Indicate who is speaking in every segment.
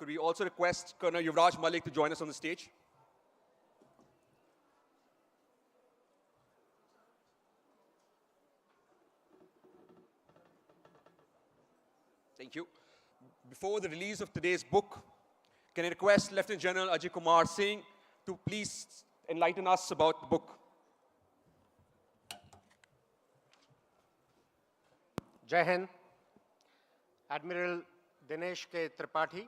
Speaker 1: could we also request Colonel Yuvraj Malik to join us on the stage? Thank you. Before the release of today's book, can I request Lieutenant General Ajay Kumar Singh to please enlighten us about the book?
Speaker 2: Jai Hind. Admiral Dinesh K. Tripathi,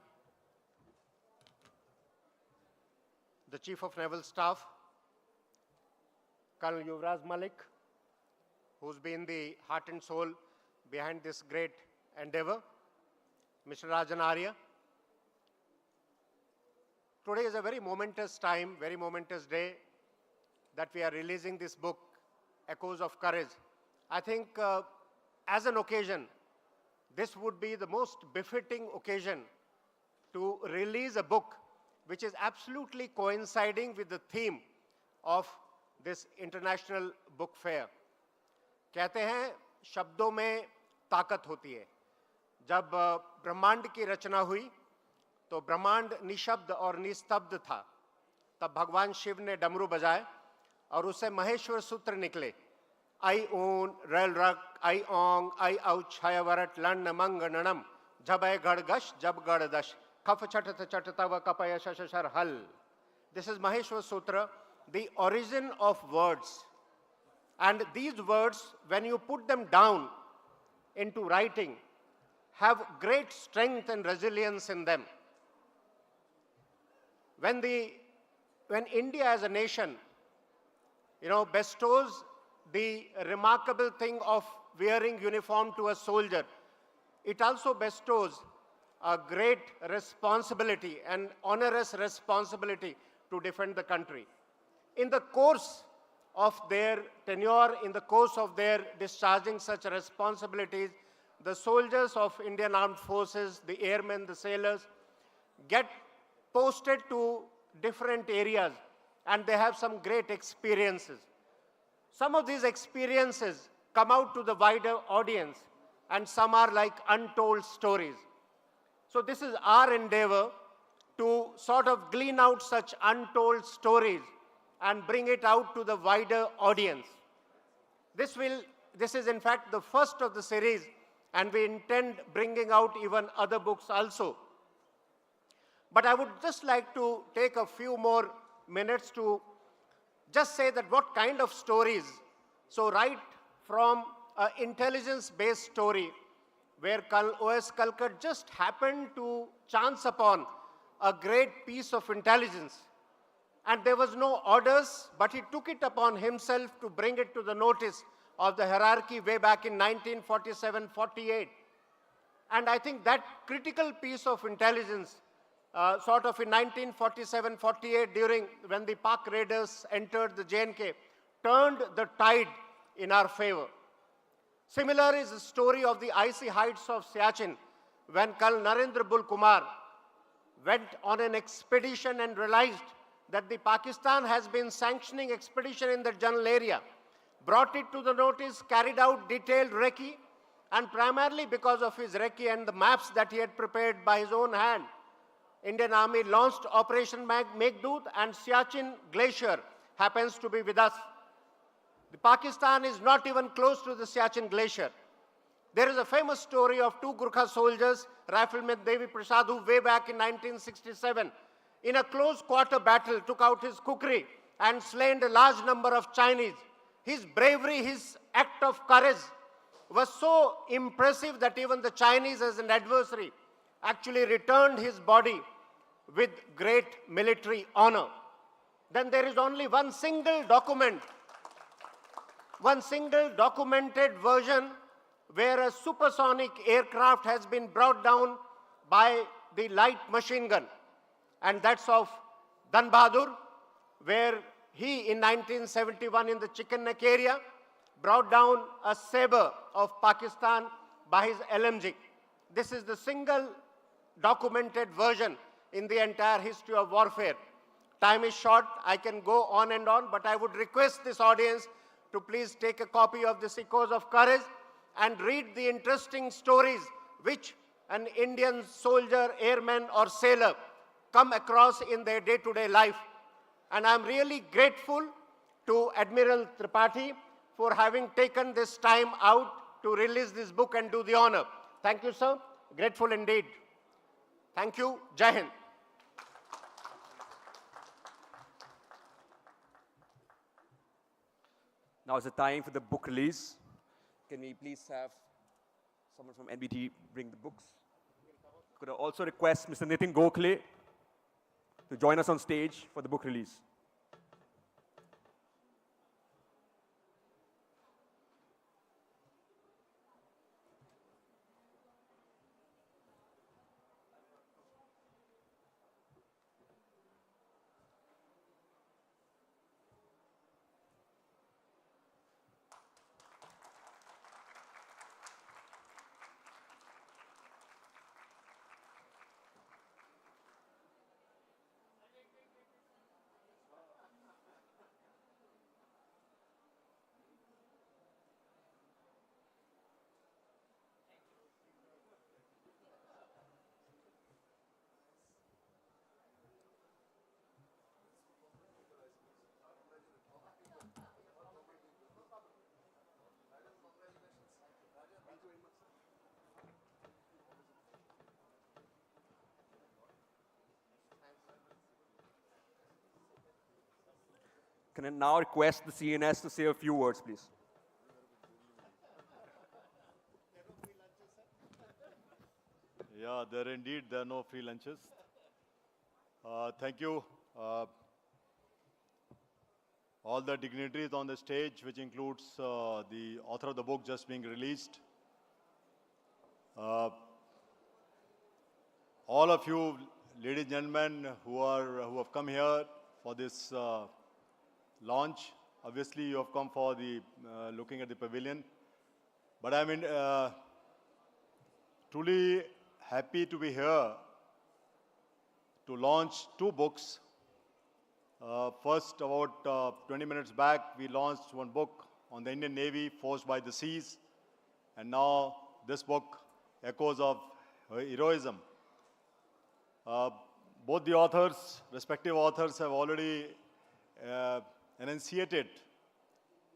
Speaker 2: the Chief of Naval Staff, Colonel Yuvraj Malik, who's been the heart and soul behind this great endeavor, Mr. Rajan Arya. Today is a very momentous time, very momentous day that we are releasing this book, Echoes of Courage. I think as an occasion, this would be the most befitting occasion to release a book which is absolutely coinciding with the theme of this international book fair. कहते हैं शब्दों में ताकत होती है. जब ब्रह्मांड की रचना हुई तो ब्रह्मांड निशब्द और निस्तब्ध था. तब भगवान शिव ने डमरू बजाए और उससे महेश्वर सूत्र निकले. I own, rel rak, I ong, I ouch, hayavarat, land mang nanam, jabay gadgash, jab gaddash, kaf chatata chatata kapaya shashashar hal. This is Maheshwar Sutra, the origin of words. And these words, when you put them down into writing, have great strength and resilience in them. When India as a nation, bestows the remarkable thing of wearing uniform to a soldier, it also bestows a great responsibility, an onerous responsibility to defend the country. In the course of their tenure, in the course of their discharging such responsibilities, the soldiers of Indian Armed Forces, the airmen, the sailors, get posted to different areas and they have some great experiences. Some of these experiences come out to the wider audience and some are like untold stories. So this is our endeavor to sort of glean out such untold stories and bring it out to the wider audience. This is in fact the first of the series and we intend bringing out even other books also. But I would just like to take a few more minutes to just say that what kind of stories. So right from an intelligence-based story where Colonel O.S. Kalkat just happened to chance upon a great piece of intelligence. And there was no orders, but he took it upon himself to bring it to the notice of the hierarchy way back in 1947-48. And I think that critical piece of intelligence sort of in 1947-48 during when the Pak raiders entered the J&K, turned the tide in our favor. Similar is the story of the icy heights of Siachen when Colonel Narendra Bul Kumar went on an expedition and realized that the Pakistan has been sanctioning expedition in the general area, brought it to the notice, carried out detailed recce, and primarily because of his recce and the maps that he had prepared by his own hand, Indian Army launched Operation Meghdoot and Siachen Glacier happens to be with us. The Pakistan is not even close to the Siachen Glacier. There is a famous story of two Gurkha soldiers, Rifleman Devi Prasad, who way back in 1967, in a close quarter battle, took out his kukri and slain a large number of Chinese. His bravery, his act of courage was so impressive that even the Chinese as an adversary actually returned his body with great military honor. Then there is only one single documented version where a supersonic aircraft has been brought down by the light machine gun. And that's of Dan Bahadur, where he in 1971 in the Chicken Neck area brought down a saber of Pakistan by his LMG. This is the single documented version in the entire history of warfare. Time is short, I can go on and on, but I would request this audience to please take a copy of this Echoes of Courage and read the interesting stories which an Indian soldier, airman, or sailor come across in their day-to-day life. And I'm really grateful to Admiral Tripathi for having taken this time out to release this book and do the honor. Thank you, sir. Grateful indeed. Thank you. Jai Hind.
Speaker 1: Now is the time for the book release. Can we please have someone from NBT bring the books? Could I also request Mr. Nitin Gokhale to join us on stage for the book release? Can I now request the CNS to say a few words, please?
Speaker 3: Yeah, there are no free lunches. Thank you, all the dignitaries on the stage, which includes the author of the book just being released. All of you, ladies and gentlemen, who have come here for this launch. Obviously, you have come for the looking at the pavilion. But I mean, truly happy to be here to launch two books. First, about 20 minutes back, we launched one book on the Indian Navy, Forged by the Seas. And now this book, Echoes of Heroism. Both the authors, respective authors, have already enunciated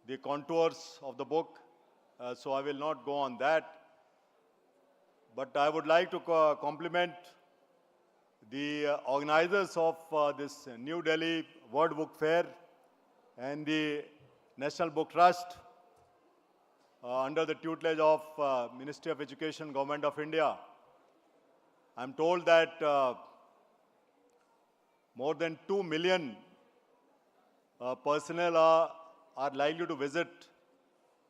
Speaker 3: the contours of the book, so I will not go on that. But I would like to compliment the organizers of this New Delhi World Book Fair and the National Book Trust under the tutelage of Ministry of Education, Government of India. I'm told that more than 2 million personnel are likely to visit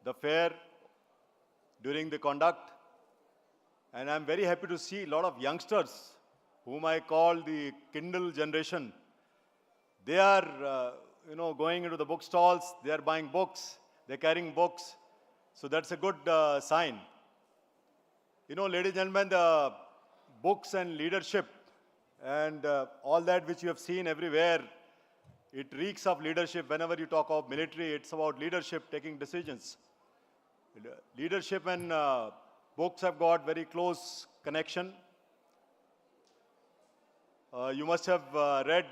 Speaker 3: the fair during the conduct. And I'm very happy to see a lot of youngsters, whom I call the Kindle generation. They are, going into the bookstalls, they are buying books, they're carrying books. So that's a good sign. Ladies and gentlemen, the books and leadership and all that which you have seen everywhere, it reeks of leadership. Whenever you talk of military, it's about leadership taking decisions. Leadership and books have got very close connection. You must have read,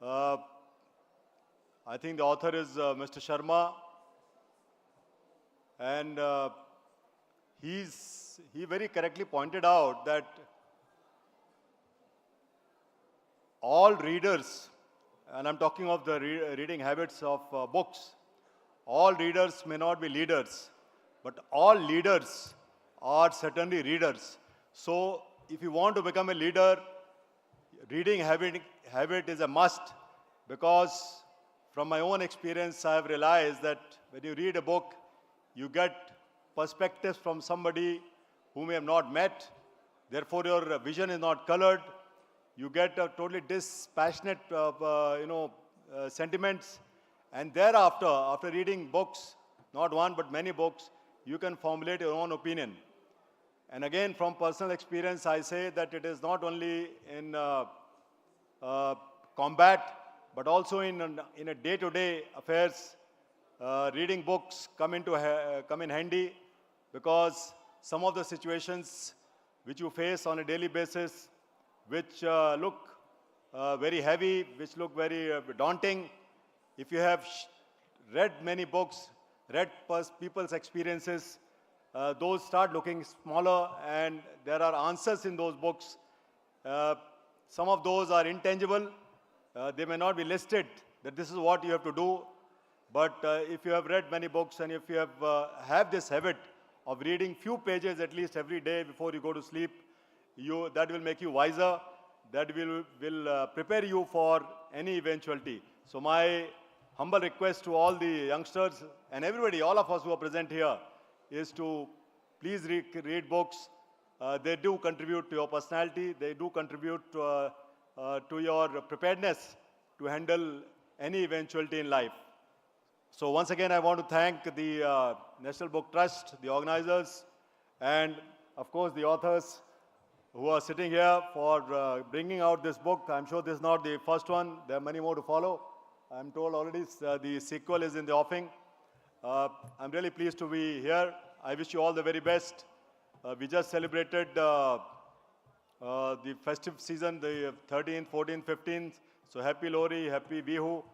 Speaker 3: I think the author is Mr. Sharma, and he very correctly pointed out that all readers, and I'm talking of the reading habits of books, all readers may not be leaders, but all leaders are certainly readers. So if you want to become a leader, reading habit is a must, because from my own experience, I have realized that when you read a book, you get perspectives from somebody whom you have not met. Therefore, your vision is not colored. You get a totally dispassionate, sentiments. And thereafter, after reading books, not one but many books, you can formulate your own opinion. And again, from personal experience, I say that it is not only in combat, but also in a day-to-day affairs. Reading books come in handy, because some of the situations which you face on a daily basis, which look very heavy, which look very daunting. If you have read many books, read people's experiences, those start looking smaller, and there are answers in those books. Some of those are intangible. They may not be listed that this is what you have to do. But if you have read many books and if you have this habit of reading few pages at least every day before you go to sleep, that will make you wiser. That will prepare you for any eventuality. So my humble request to all the youngsters and everybody, all of us who are present here, is to please read books. They do contribute to your personality. They do contribute to your preparedness to handle any eventuality in life. So once again, I want to thank the National Book Trust, the organizers, and of course the authors who are sitting here for bringing out this book. I'm sure this is not the first one. There are many more to follow. I'm told already the sequel is in the offing. I'm really pleased to be here. I wish you all the very best. We just celebrated the festive season, the 13th, 14th, 15th. So happy Lohri, happy Bihu,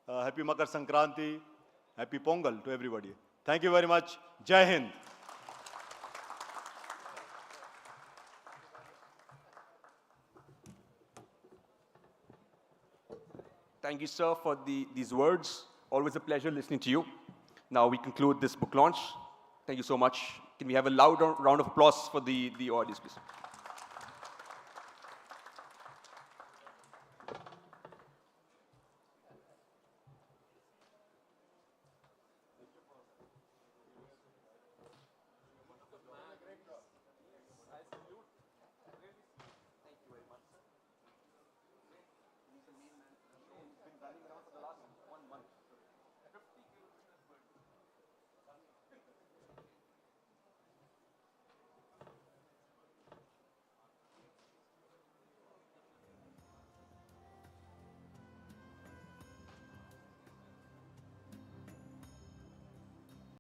Speaker 3: happy Makar Sankranti, happy Pongal to everybody. Thank you very much. Jai Hind.
Speaker 1: Thank you, sir, for these words. Always a pleasure listening to you. Now we conclude this book launch. Thank you so much. Can we have a loud round of applause for the audience, please?